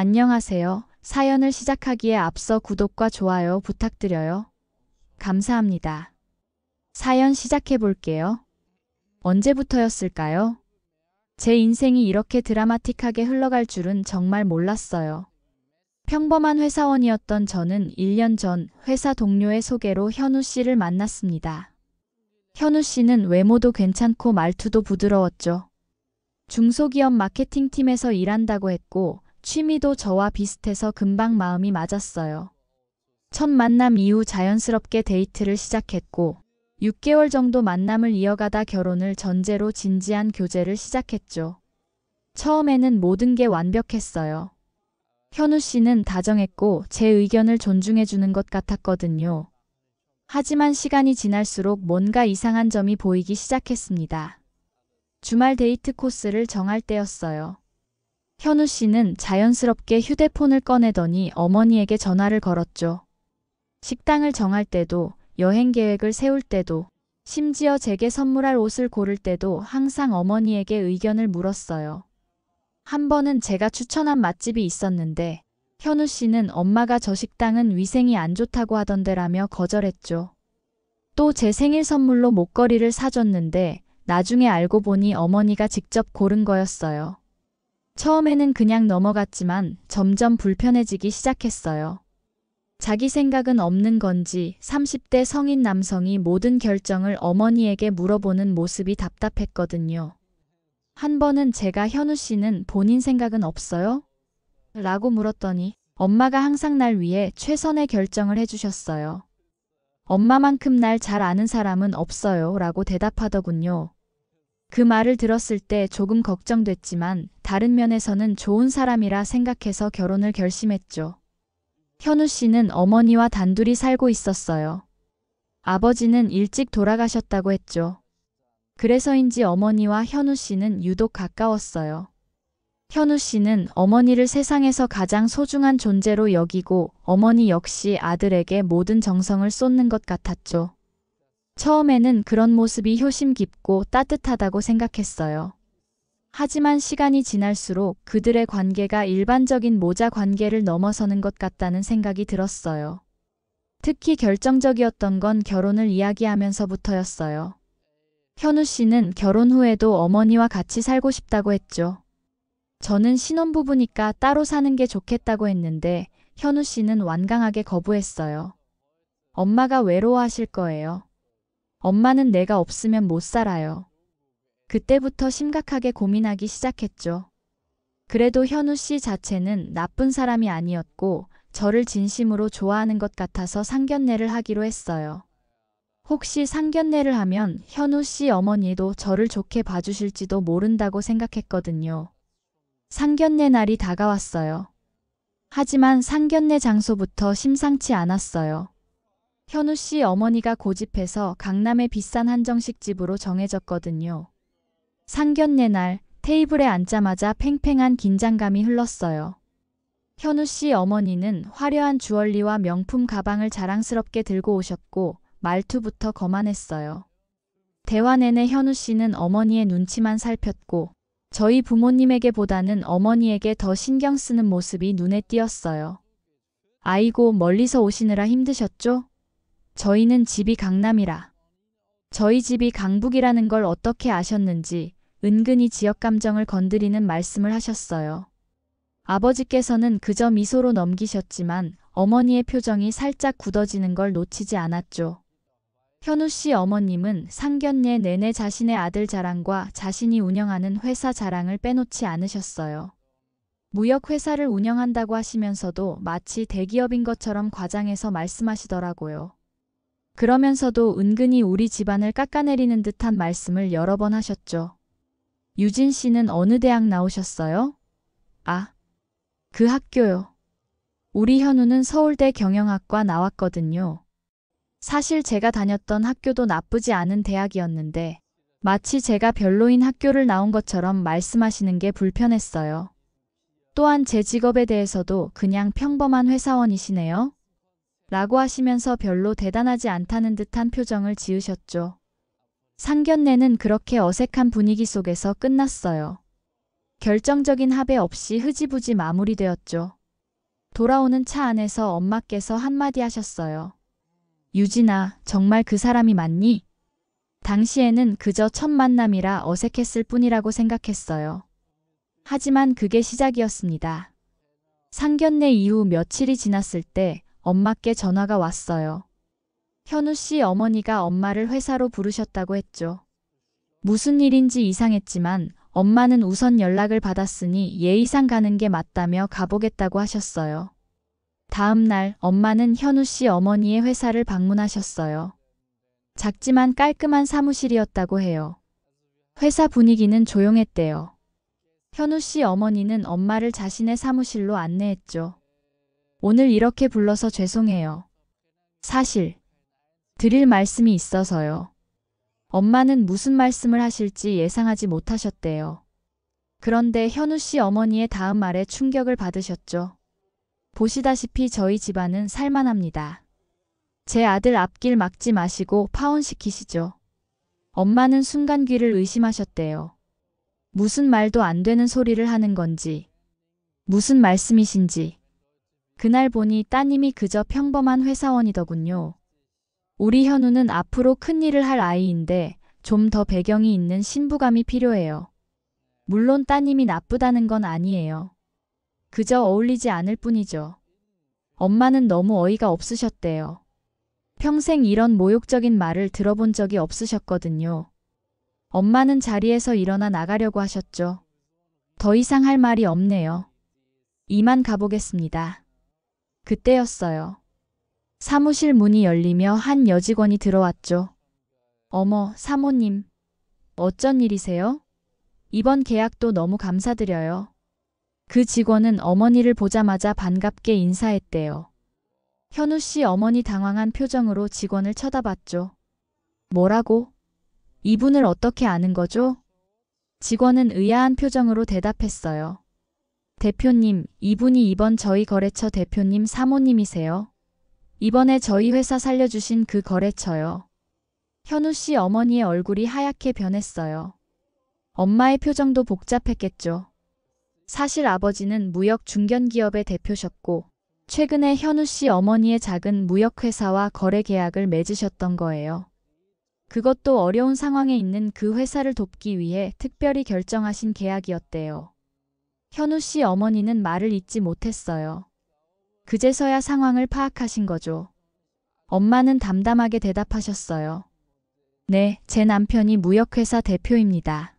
안녕하세요. 사연을 시작하기에 앞서 구독과 좋아요 부탁드려요. 감사합니다. 사연 시작해 볼게요. 언제부터였을까요? 제 인생이 이렇게 드라마틱하게 흘러갈 줄은 정말 몰랐어요. 평범한 회사원이었던 저는 1년 전 회사 동료의 소개로 현우 씨를 만났습니다. 현우 씨는 외모도 괜찮고 말투도 부드러웠죠. 중소기업 마케팅팀에서 일한다고 했고 취미도 저와 비슷해서 금방 마음이 맞았어요. 첫 만남 이후 자연스럽게 데이트를 시작했고 6개월 정도 만남을 이어가다 결혼을 전제로 진지한 교제를 시작했죠. 처음에는 모든 게 완벽했어요. 현우 씨는 다정했고 제 의견을 존중해주는 것 같았거든요. 하지만 시간이 지날수록 뭔가 이상한 점이 보이기 시작했습니다. 주말 데이트 코스를 정할 때였어요. 현우 씨는 자연스럽게 휴대폰을 꺼내더니 어머니에게 전화를 걸었죠. 식당을 정할 때도, 여행 계획을 세울 때도, 심지어 제게 선물할 옷을 고를 때도 항상 어머니에게 의견을 물었어요. 한 번은 제가 추천한 맛집이 있었는데 현우 씨는 엄마가 저 식당은 위생이 안 좋다고 하던데라며 거절했죠. 또 제 생일 선물로 목걸이를 사줬는데 나중에 알고 보니 어머니가 직접 고른 거였어요. 처음에는 그냥 넘어갔지만 점점 불편해지기 시작했어요. 자기 생각은 없는 건지 30대 성인 남성이 모든 결정을 어머니에게 물어보는 모습이 답답했거든요. 한 번은 제가 현우 씨는 본인 생각은 없어요? 라고 물었더니 엄마가 항상 날 위해 최선의 결정을 해주셨어요. 엄마만큼 날 잘 아는 사람은 없어요 라고 대답하더군요. 그 말을 들었을 때 조금 걱정됐지만 다른 면에서는 좋은 사람이라 생각해서 결혼을 결심했죠. 현우 씨는 어머니와 단둘이 살고 있었어요. 아버지는 일찍 돌아가셨다고 했죠. 그래서인지 어머니와 현우 씨는 유독 가까웠어요. 현우 씨는 어머니를 세상에서 가장 소중한 존재로 여기고 어머니 역시 아들에게 모든 정성을 쏟는 것 같았죠. 처음에는 그런 모습이 효심 깊고 따뜻하다고 생각했어요. 하지만 시간이 지날수록 그들의 관계가 일반적인 모자 관계를 넘어서는 것 같다는 생각이 들었어요. 특히 결정적이었던 건 결혼을 이야기하면서부터였어요. 현우 씨는 결혼 후에도 어머니와 같이 살고 싶다고 했죠. 저는 신혼부부니까 따로 사는 게 좋겠다고 했는데 현우 씨는 완강하게 거부했어요. 엄마가 외로워하실 거예요. 엄마는 내가 없으면 못 살아요. 그때부터 심각하게 고민하기 시작했죠. 그래도 현우 씨 자체는 나쁜 사람이 아니었고 저를 진심으로 좋아하는 것 같아서 상견례를 하기로 했어요. 혹시 상견례를 하면 현우 씨 어머니도 저를 좋게 봐주실지도 모른다고 생각했거든요. 상견례 날이 다가왔어요. 하지만 상견례 장소부터 심상치 않았어요. 현우 씨 어머니가 고집해서 강남의 비싼 한정식 집으로 정해졌거든요. 상견례 날 테이블에 앉자마자 팽팽한 긴장감이 흘렀어요. 현우 씨 어머니는 화려한 주얼리와 명품 가방을 자랑스럽게 들고 오셨고 말투부터 거만했어요. 대화 내내 현우 씨는 어머니의 눈치만 살폈고 저희 부모님에게보다는 어머니에게 더 신경 쓰는 모습이 눈에 띄었어요. 아이고 멀리서 오시느라 힘드셨죠? 저희는 집이 강남이라. 저희 집이 강북이라는 걸 어떻게 아셨는지 은근히 지역 감정을 건드리는 말씀을 하셨어요. 아버지께서는 그저 미소로 넘기셨지만 어머니의 표정이 살짝 굳어지는 걸 놓치지 않았죠. 현우 씨 어머님은 상견례 내내 자신의 아들 자랑과 자신이 운영하는 회사 자랑을 빼놓지 않으셨어요. 무역회사를 운영한다고 하시면서도 마치 대기업인 것처럼 과장해서 말씀하시더라고요. 그러면서도 은근히 우리 집안을 깎아내리는 듯한 말씀을 여러 번 하셨죠. 유진 씨는 어느 대학 나오셨어요? 아, 그 학교요. 우리 현우는 서울대 경영학과 나왔거든요. 사실 제가 다녔던 학교도 나쁘지 않은 대학이었는데 마치 제가 별로인 학교를 나온 것처럼 말씀하시는 게 불편했어요. 또한 제 직업에 대해서도 그냥 평범한 회사원이시네요. 라고 하시면서 별로 대단하지 않다는 듯한 표정을 지으셨죠. 상견례는 그렇게 어색한 분위기 속에서 끝났어요. 결정적인 합의 없이 흐지부지 마무리되었죠. 돌아오는 차 안에서 엄마께서 한마디 하셨어요. 유진아, 정말 그 사람이 맞니? 당시에는 그저 첫 만남이라 어색했을 뿐이라고 생각했어요. 하지만 그게 시작이었습니다. 상견례 이후 며칠이 지났을 때 엄마께 전화가 왔어요. 현우 씨 어머니가 엄마를 회사로 부르셨다고 했죠. 무슨 일인지 이상했지만 엄마는 우선 연락을 받았으니 예의상 가는 게 맞다며 가보겠다고 하셨어요. 다음 날 엄마는 현우 씨 어머니의 회사를 방문하셨어요. 작지만 깔끔한 사무실이었다고 해요. 회사 분위기는 조용했대요. 현우 씨 어머니는 엄마를 자신의 사무실로 안내했죠. 오늘 이렇게 불러서 죄송해요. 사실 드릴 말씀이 있어서요. 엄마는 무슨 말씀을 하실지 예상하지 못하셨대요. 그런데 현우 씨 어머니의 다음 말에 충격을 받으셨죠. 보시다시피 저희 집안은 살만합니다. 제 아들 앞길 막지 마시고 파혼시키시죠. 엄마는 순간 귀를 의심하셨대요. 무슨 말도 안 되는 소리를 하는 건지, 무슨 말씀이신지. 그날 보니 따님이 그저 평범한 회사원이더군요. 우리 현우는 앞으로 큰일을 할 아이인데 좀 더 배경이 있는 신부감이 필요해요. 물론 따님이 나쁘다는 건 아니에요. 그저 어울리지 않을 뿐이죠. 엄마는 너무 어이가 없으셨대요. 평생 이런 모욕적인 말을 들어본 적이 없으셨거든요. 엄마는 자리에서 일어나 나가려고 하셨죠. 더 이상 할 말이 없네요. 이만 가보겠습니다. 그때였어요. 사무실 문이 열리며 한 여직원이 들어왔죠. 어머, 사모님. 어쩐 일이세요? 이번 계약도 너무 감사드려요. 그 직원은 어머니를 보자마자 반갑게 인사했대요. 현우 씨 어머니 당황한 표정으로 직원을 쳐다봤죠. 뭐라고? 이분을 어떻게 아는 거죠? 직원은 의아한 표정으로 대답했어요. 대표님, 이분이 이번 저희 거래처 대표님 사모님이세요. 이번에 저희 회사 살려주신 그 거래처요. 현우 씨 어머니의 얼굴이 하얗게 변했어요. 엄마의 표정도 복잡했겠죠. 사실 아버지는 무역 중견기업의 대표셨고 최근에 현우 씨 어머니의 작은 무역회사와 거래 계약을 맺으셨던 거예요. 그것도 어려운 상황에 있는 그 회사를 돕기 위해 특별히 결정하신 계약이었대요. 현우 씨 어머니는 말을 잇지 못했어요. 그제서야 상황을 파악하신 거죠. 엄마는 담담하게 대답하셨어요. 네, 제 남편이 무역회사 대표입니다.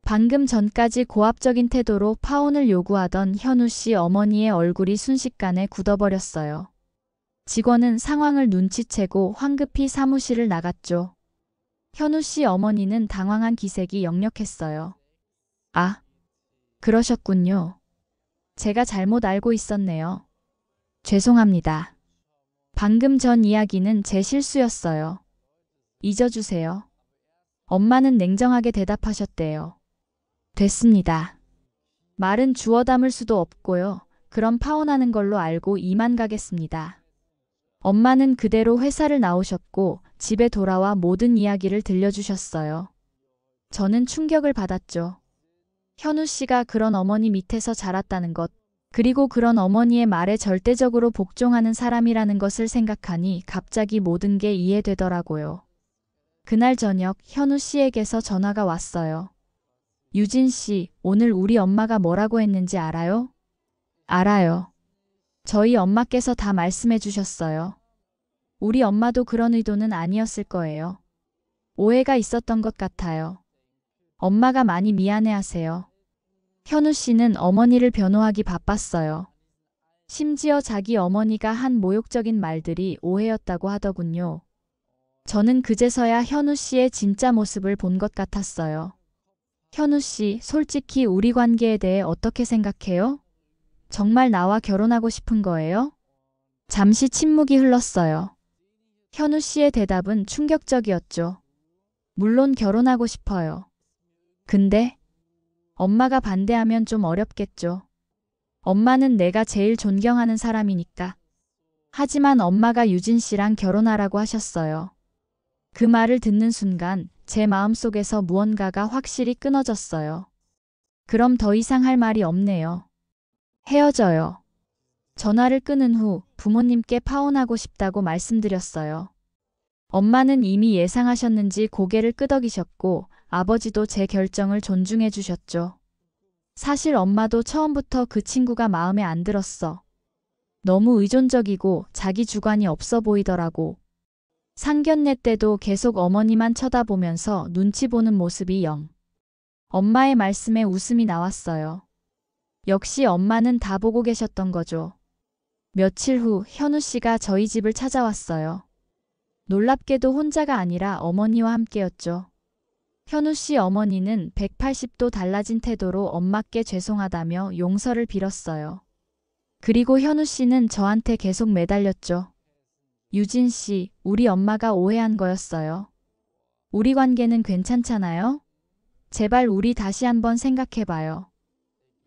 방금 전까지 고압적인 태도로 파혼을 요구하던 현우 씨 어머니의 얼굴이 순식간에 굳어버렸어요. 직원은 상황을 눈치채고 황급히 사무실을 나갔죠. 현우 씨 어머니는 당황한 기색이 역력했어요. 아, 그러셨군요. 제가 잘못 알고 있었네요. 죄송합니다. 방금 전 이야기는 제 실수였어요. 잊어주세요. 엄마는 냉정하게 대답하셨대요. 됐습니다. 말은 주워 담을 수도 없고요. 그럼 파혼하는 걸로 알고 이만 가겠습니다. 엄마는 그대로 회사를 나오셨고 집에 돌아와 모든 이야기를 들려주셨어요. 저는 충격을 받았죠. 현우 씨가 그런 어머니 밑에서 자랐다는 것, 그리고 그런 어머니의 말에 절대적으로 복종하는 사람이라는 것을 생각하니 갑자기 모든 게 이해되더라고요. 그날 저녁 현우 씨에게서 전화가 왔어요. 유진 씨, 오늘 우리 엄마가 뭐라고 했는지 알아요? 알아요. 저희 엄마께서 다 말씀해 주셨어요. 우리 엄마도 그런 의도는 아니었을 거예요. 오해가 있었던 것 같아요. 엄마가 많이 미안해하세요. 현우 씨는 어머니를 변호하기 바빴어요. 심지어 자기 어머니가 한 모욕적인 말들이 오해였다고 하더군요. 저는 그제서야 현우 씨의 진짜 모습을 본 것 같았어요. 현우 씨, 솔직히 우리 관계에 대해 어떻게 생각해요? 정말 나와 결혼하고 싶은 거예요? 잠시 침묵이 흘렀어요. 현우 씨의 대답은 충격적이었죠. 물론 결혼하고 싶어요. 근데 엄마가 반대하면 좀 어렵겠죠. 엄마는 내가 제일 존경하는 사람이니까. 하지만 엄마가 유진 씨랑 결혼하라고 하셨어요. 그 말을 듣는 순간 제 마음속에서 무언가가 확실히 끊어졌어요. 그럼 더 이상 할 말이 없네요. 헤어져요. 전화를 끊은 후 부모님께 파혼하고 싶다고 말씀드렸어요. 엄마는 이미 예상하셨는지 고개를 끄덕이셨고 아버지도 제 결정을 존중해 주셨죠. 사실 엄마도 처음부터 그 친구가 마음에 안 들었어. 너무 의존적이고 자기 주관이 없어 보이더라고. 상견례 때도 계속 어머니만 쳐다보면서 눈치 보는 모습이 영. 엄마의 말씀에 웃음이 나왔어요. 역시 엄마는 다 보고 계셨던 거죠. 며칠 후 현우 씨가 저희 집을 찾아왔어요. 놀랍게도 혼자가 아니라 어머니와 함께였죠. 현우 씨 어머니는 180도 달라진 태도로 엄마께 죄송하다며 용서를 빌었어요. 그리고 현우 씨는 저한테 계속 매달렸죠. 유진 씨, 우리 엄마가 오해한 거였어요. 우리 관계는 괜찮잖아요? 제발 우리 다시 한번 생각해봐요.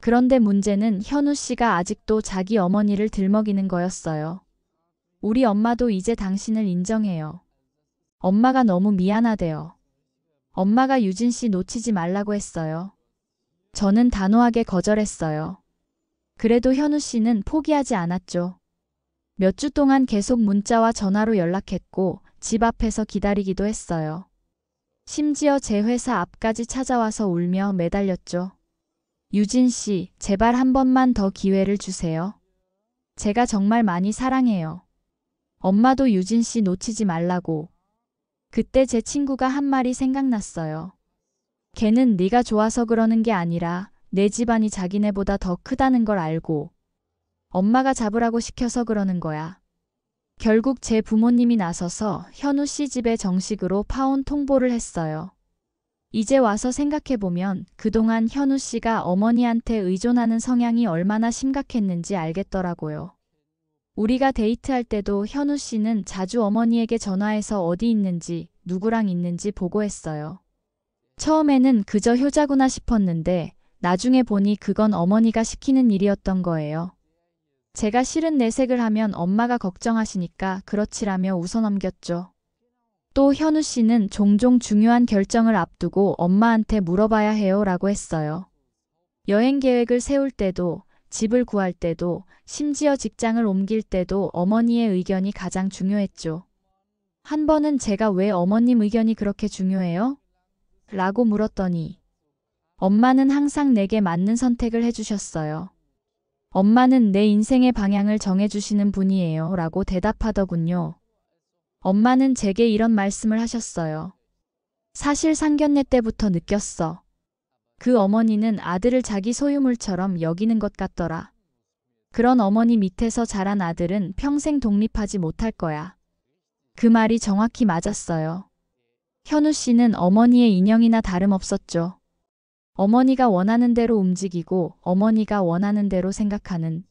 그런데 문제는 현우 씨가 아직도 자기 어머니를 들먹이는 거였어요. 우리 엄마도 이제 당신을 인정해요. 엄마가 너무 미안하대요. 엄마가 유진 씨 놓치지 말라고 했어요. 저는 단호하게 거절했어요. 그래도 현우 씨는 포기하지 않았죠. 몇 주 동안 계속 문자와 전화로 연락했고 집 앞에서 기다리기도 했어요. 심지어 제 회사 앞까지 찾아와서 울며 매달렸죠. 유진 씨, 제발 한 번만 더 기회를 주세요. 제가 정말 많이 사랑해요. 엄마도 유진 씨 놓치지 말라고. 그때 제 친구가 한 말이 생각났어요. 걔는 네가 좋아서 그러는 게 아니라 내 집안이 자기네보다 더 크다는 걸 알고 엄마가 잡으라고 시켜서 그러는 거야. 결국 제 부모님이 나서서 현우 씨 집에 정식으로 파혼 통보를 했어요. 이제 와서 생각해보면 그동안 현우 씨가 어머니한테 의존하는 성향이 얼마나 심각했는지 알겠더라고요. 우리가 데이트할 때도 현우 씨는 자주 어머니에게 전화해서 어디 있는지, 누구랑 있는지 보고했어요. 처음에는 그저 효자구나 싶었는데 나중에 보니 그건 어머니가 시키는 일이었던 거예요. 제가 싫은 내색을 하면 엄마가 걱정하시니까 그렇지라며 웃어넘겼죠. 또 현우 씨는 종종 중요한 결정을 앞두고 엄마한테 물어봐야 해요 라고 했어요. 여행 계획을 세울 때도, 집을 구할 때도, 심지어 직장을 옮길 때도 어머니의 의견이 가장 중요했죠. 한 번은 제가 왜 어머님 의견이 그렇게 중요해요? 라고 물었더니 엄마는 항상 내게 맞는 선택을 해주셨어요. 엄마는 내 인생의 방향을 정해주시는 분이에요 라고 대답하더군요. 엄마는 제게 이런 말씀을 하셨어요. 사실 상견례 때부터 느꼈어. 그 어머니는 아들을 자기 소유물처럼 여기는 것 같더라. 그런 어머니 밑에서 자란 아들은 평생 독립하지 못할 거야. 그 말이 정확히 맞았어요. 현우 씨는 어머니의 인형이나 다름없었죠. 어머니가 원하는 대로 움직이고 어머니가 원하는 대로 생각하는,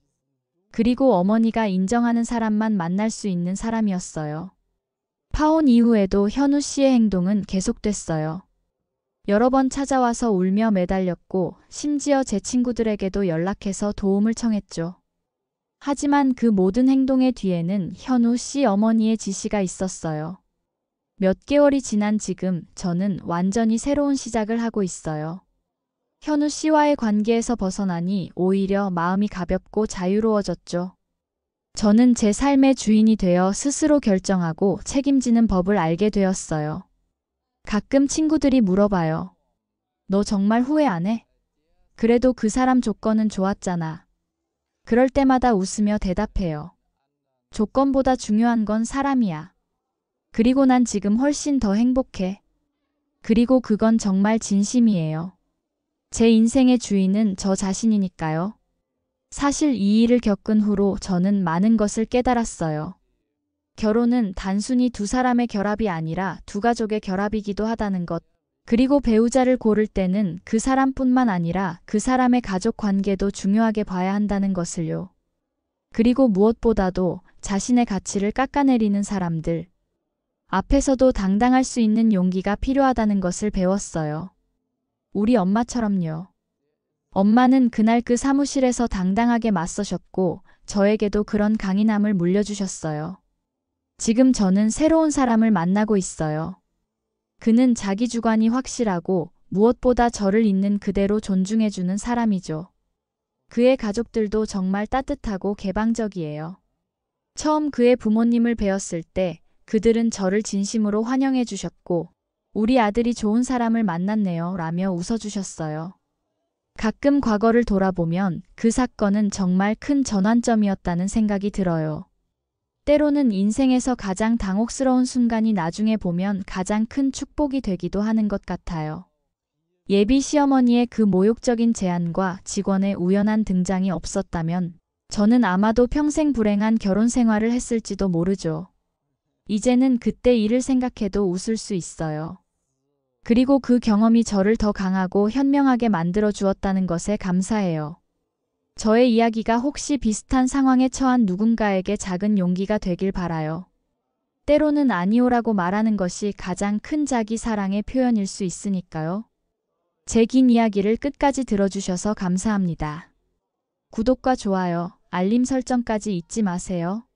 그리고 어머니가 인정하는 사람만 만날 수 있는 사람이었어요. 파혼 이후에도 현우 씨의 행동은 계속됐어요. 여러 번 찾아와서 울며 매달렸고 심지어 제 친구들에게도 연락해서 도움을 청했죠. 하지만 그 모든 행동의 뒤에는 현우 씨 어머니의 지시가 있었어요. 몇 개월이 지난 지금 저는 완전히 새로운 시작을 하고 있어요. 현우 씨와의 관계에서 벗어나니 오히려 마음이 가볍고 자유로워졌죠. 저는 제 삶의 주인이 되어 스스로 결정하고 책임지는 법을 알게 되었어요. 가끔 친구들이 물어봐요. 너 정말 후회 안 해? 그래도 그 사람 조건은 좋았잖아. 그럴 때마다 웃으며 대답해요. 조건보다 중요한 건 사람이야. 그리고 난 지금 훨씬 더 행복해. 그리고 그건 정말 진심이에요. 제 인생의 주인은 저 자신이니까요. 사실 이 일을 겪은 후로 저는 많은 것을 깨달았어요. 결혼은 단순히 두 사람의 결합이 아니라 두 가족의 결합이기도 하다는 것. 그리고 배우자를 고를 때는 그 사람뿐만 아니라 그 사람의 가족 관계도 중요하게 봐야 한다는 것을요. 그리고 무엇보다도 자신의 가치를 깎아내리는 사람들 앞에서도 당당할 수 있는 용기가 필요하다는 것을 배웠어요. 우리 엄마처럼요. 엄마는 그날 그 사무실에서 당당하게 맞서셨고 저에게도 그런 강인함을 물려주셨어요. 지금 저는 새로운 사람을 만나고 있어요. 그는 자기 주관이 확실하고 무엇보다 저를 있는 그대로 존중해주는 사람이죠. 그의 가족들도 정말 따뜻하고 개방적이에요. 처음 그의 부모님을 뵈었을 때 그들은 저를 진심으로 환영해 주셨고, 우리 아들이 좋은 사람을 만났네요 라며 웃어주셨어요. 가끔 과거를 돌아보면 그 사건은 정말 큰 전환점이었다는 생각이 들어요. 때로는 인생에서 가장 당혹스러운 순간이 나중에 보면 가장 큰 축복이 되기도 하는 것 같아요. 예비 시어머니의 그 모욕적인 제안과 직원의 우연한 등장이 없었다면 저는 아마도 평생 불행한 결혼 생활을 했을지도 모르죠. 이제는 그때 일을 생각해도 웃을 수 있어요. 그리고 그 경험이 저를 더 강하고 현명하게 만들어 주었다는 것에 감사해요. 저의 이야기가 혹시 비슷한 상황에 처한 누군가에게 작은 용기가 되길 바라요. 때로는 아니오라고 말하는 것이 가장 큰 자기 사랑의 표현일 수 있으니까요. 제 긴 이야기를 끝까지 들어주셔서 감사합니다. 구독과 좋아요, 알림 설정까지 잊지 마세요.